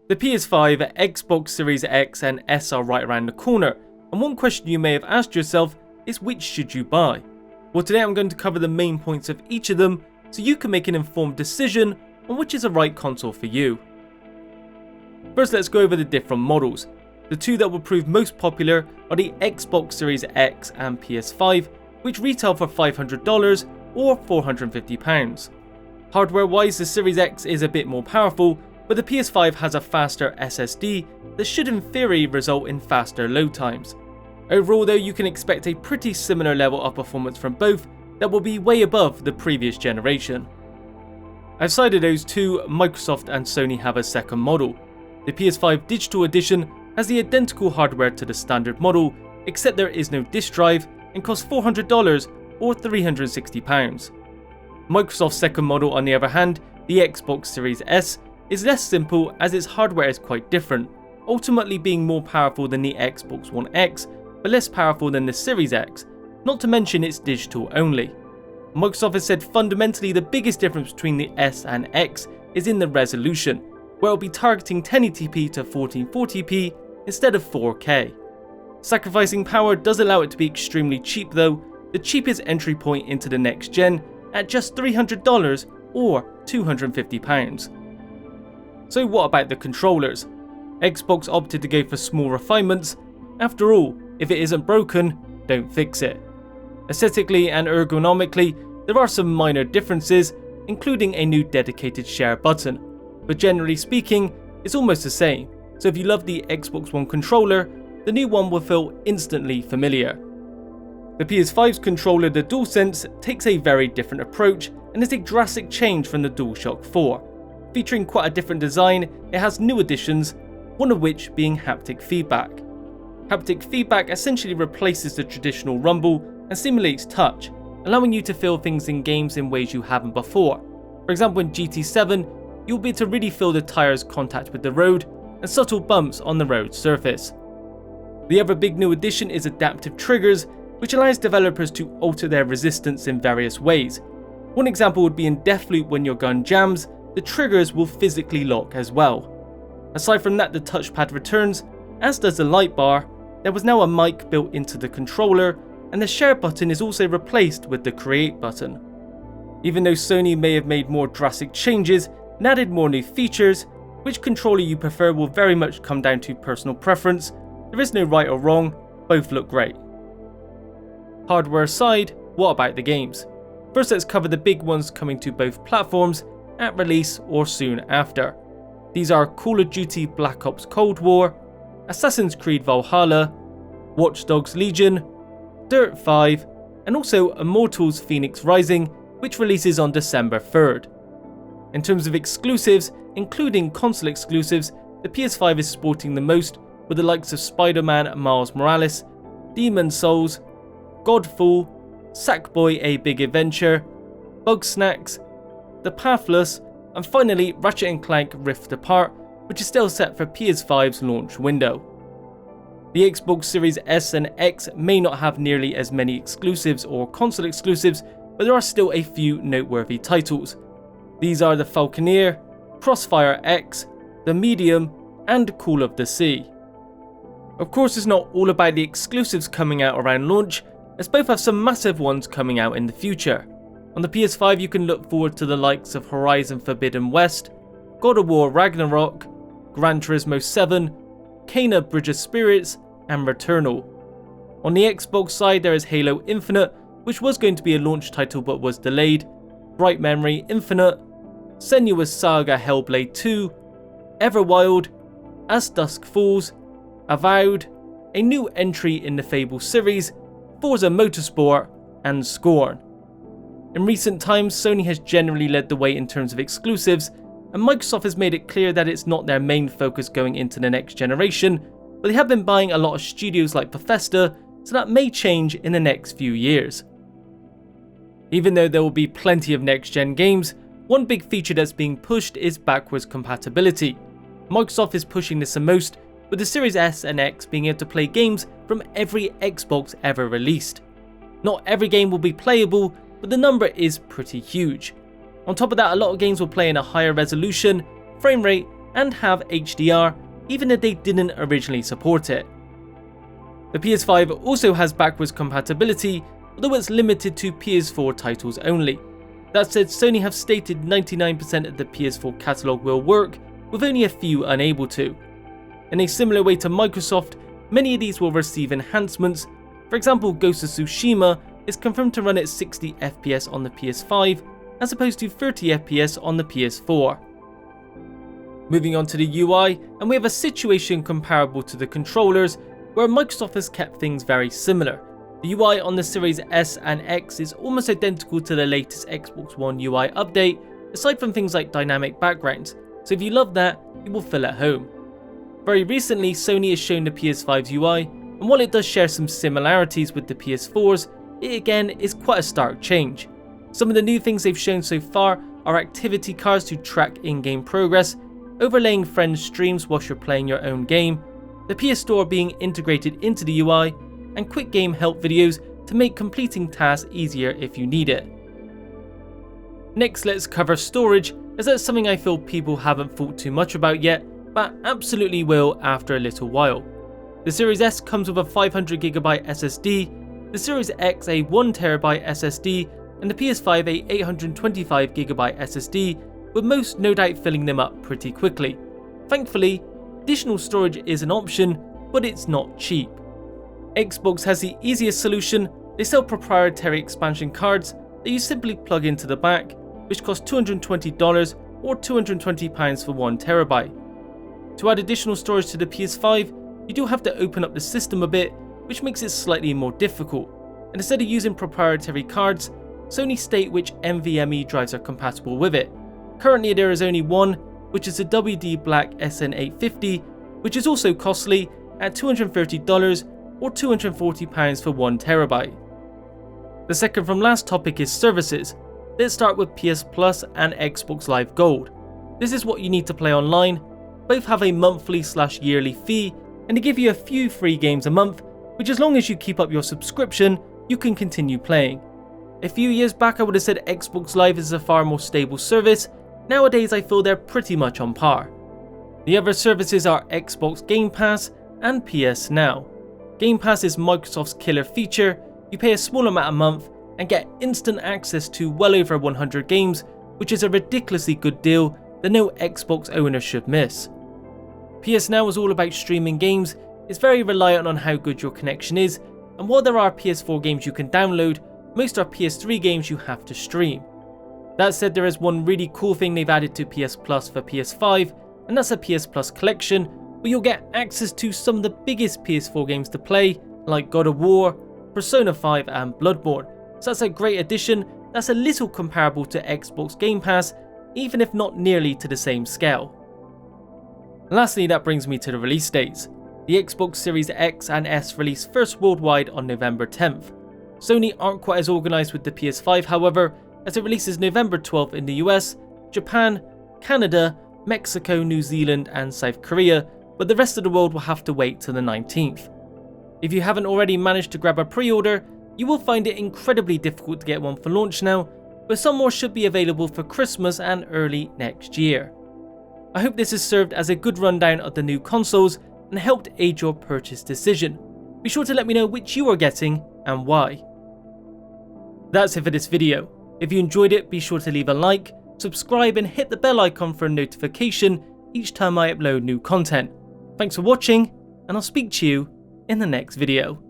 The PS5, Xbox Series X and S are right around the corner, and one question you may have asked yourself is which should you buy? Well, today I'm going to cover the main points of each of them so you can make an informed decision on which is the right console for you. First, let's go over the different models. The two that will prove most popular are the Xbox Series X and PS5, which retail for $500 or £450. Hardware-wise, the Series X is a bit more powerful, but the PS5 has a faster SSD that should in theory result in faster load times. Overall though, you can expect a pretty similar level of performance from both that will be way above the previous generation. Outside of those two, Microsoft and Sony have a second model. The PS5 Digital Edition has the identical hardware to the standard model, except there is no disk drive and costs $400 or £360. Microsoft's second model, on the other hand, the Xbox Series S, is less simple as its hardware is quite different, ultimately being more powerful than the Xbox One X, but less powerful than the Series X, not to mention it's digital only. Microsoft has said fundamentally the biggest difference between the S and X is in the resolution, where it will be targeting 1080p to 1440p instead of 4K. Sacrificing power does allow it to be extremely cheap though, the cheapest entry point into the next gen at just $300 or £250. So what about the controllers? Xbox opted to go for small refinements. After all, if it isn't broken, don't fix it. Aesthetically and ergonomically, there are some minor differences, including a new dedicated share button, but generally speaking, it's almost the same, so if you love the Xbox One controller, the new one will feel instantly familiar. The PS5's controller, the DualSense, takes a very different approach and is a drastic change from the DualShock 4. Featuring quite a different design, it has new additions, one of which being haptic feedback. Haptic feedback essentially replaces the traditional rumble and simulates touch, allowing you to feel things in games in ways you haven't before. For example, in GT7, you'll be able to really feel the tyres' contact with the road and subtle bumps on the road surface. The other big new addition is adaptive triggers, which allows developers to alter their resistance in various ways. One example would be in Deathloop. When your gun jams, the triggers will physically lock as well. Aside from that, the touchpad returns, as does the light bar. There was now a mic built into the controller, and the share button is also replaced with the create button. Even though Sony may have made more drastic changes and added more new features, which controller you prefer will very much come down to personal preference. There is no right or wrong, both look great. Hardware aside, what about the games? First, let's cover the big ones coming to both platforms at release or soon after. These are Call of Duty Black Ops Cold War, Assassin's Creed Valhalla, Watch Dogs Legion, Dirt 5, and also Immortals Phoenix Rising, which releases on December 3rd. In terms of exclusives, including console exclusives, the PS5 is sporting the most, with the likes of Spider-Man Miles Morales, Demon's Souls, Godfall, Sackboy: A Big Adventure, Bugsnax, The Pathless, and finally Ratchet & Clank Rift Apart, which is still set for PS5's launch window. The Xbox Series S and X may not have nearly as many exclusives or console exclusives, but there are still a few noteworthy titles. These are the Falconeer, Crossfire X, The Medium, and Call of the Sea. Of course, it's not all about the exclusives coming out around launch, as both have some massive ones coming out in the future. On the PS5, you can look forward to the likes of Horizon Forbidden West, God of War Ragnarok, Gran Turismo 7, Kena Bridge of Spirits, and Returnal. On the Xbox side, there is Halo Infinite, which was going to be a launch title but was delayed, Bright Memory Infinite, Senua's Saga Hellblade 2, Everwild, As Dusk Falls, Avowed, a new entry in the Fable series, Forza Motorsport, and Scorn. In recent times, Sony has generally led the way in terms of exclusives, and Microsoft has made it clear that it's not their main focus going into the next generation, but they have been buying a lot of studios like Bethesda, so that may change in the next few years. Even though there will be plenty of next-gen games, one big feature that's being pushed is backwards compatibility. Microsoft is pushing this the most, with the Series S and X being able to play games from every Xbox ever released. Not every game will be playable, but the number is pretty huge. On top of that, a lot of games will play in a higher resolution, frame rate, and have HDR, even if they didn't originally support it. The PS5 also has backwards compatibility, although it's limited to PS4 titles only. That said, Sony have stated 99% of the PS4 catalogue will work, with only a few unable to. In a similar way to Microsoft, many of these will receive enhancements. For example, Ghost of Tsushima is confirmed to run at 60 FPS on the PS5, as opposed to 30 FPS on the PS4. Moving on to the UI, and we have a situation comparable to the controllers, where Microsoft has kept things very similar. The UI on the Series S and X is almost identical to the latest Xbox One UI update, aside from things like dynamic backgrounds, so if you love that, you will feel at home. Very recently, Sony has shown the PS5's UI, and while it does share some similarities with the PS4's, it again is quite a stark change. Some of the new things they've shown so far are activity cards to track in-game progress, overlaying friends' streams whilst you're playing your own game, the PS Store being integrated into the UI, and quick game help videos to make completing tasks easier if you need it. Next, let's cover storage, as that's something I feel people haven't thought too much about yet, but absolutely will after a little while. The Series S comes with a 500GB SSD, the Series X a 1TB SSD, and the PS5 a 825GB SSD, with most no doubt filling them up pretty quickly. Thankfully, additional storage is an option, but it's not cheap. Xbox has the easiest solution. They sell proprietary expansion cards that you simply plug into the back, which cost $220 or £220 for 1TB. To add additional storage to the PS5, you do have to open up the system a bit, which makes it slightly more difficult, and instead of using proprietary cards, Sony state which NVMe drives are compatible with it. Currently there is only one, which is the WD Black SN850, which is also costly at $230 or £240 for 1TB. The second from last topic is services. Let's start with PS Plus and Xbox Live Gold. This is what you need to play online. Both have a monthly/yearly fee, and they give you a few free games a month, which as long as you keep up your subscription, you can continue playing. A few years back I would have said Xbox Live is a far more stable service. Nowadays I feel they're pretty much on par. The other services are Xbox Game Pass and PS Now. Game Pass is Microsoft's killer feature. You pay a small amount a month and get instant access to well over 100 games, which is a ridiculously good deal that no Xbox owner should miss. PS Now is all about streaming games. It's very reliant on how good your connection is, and while there are PS4 games you can download, most are PS3 games you have to stream. That said, there is one really cool thing they've added to PS Plus for PS5, and that's a PS Plus collection, where you'll get access to some of the biggest PS4 games to play, like God of War, Persona 5 and Bloodborne. So that's a great addition that's a little comparable to Xbox Game Pass, even if not nearly to the same scale. Lastly, that brings me to the release dates. The Xbox Series X and S release first worldwide on November 10th. Sony aren't quite as organised with the PS5 however, as it releases November 12th in the US, Japan, Canada, Mexico, New Zealand and South Korea, but the rest of the world will have to wait till the 19th. If you haven't already managed to grab a pre-order, you will find it incredibly difficult to get one for launch now, but some more should be available for Christmas and early next year. I hope this has served as a good rundown of the new consoles and helped aid your purchase decision. Be sure to let me know which you are getting and why. That's it for this video. If you enjoyed it, be sure to leave a like, subscribe and hit the bell icon for a notification each time I upload new content. Thanks for watching, and I'll speak to you in the next video.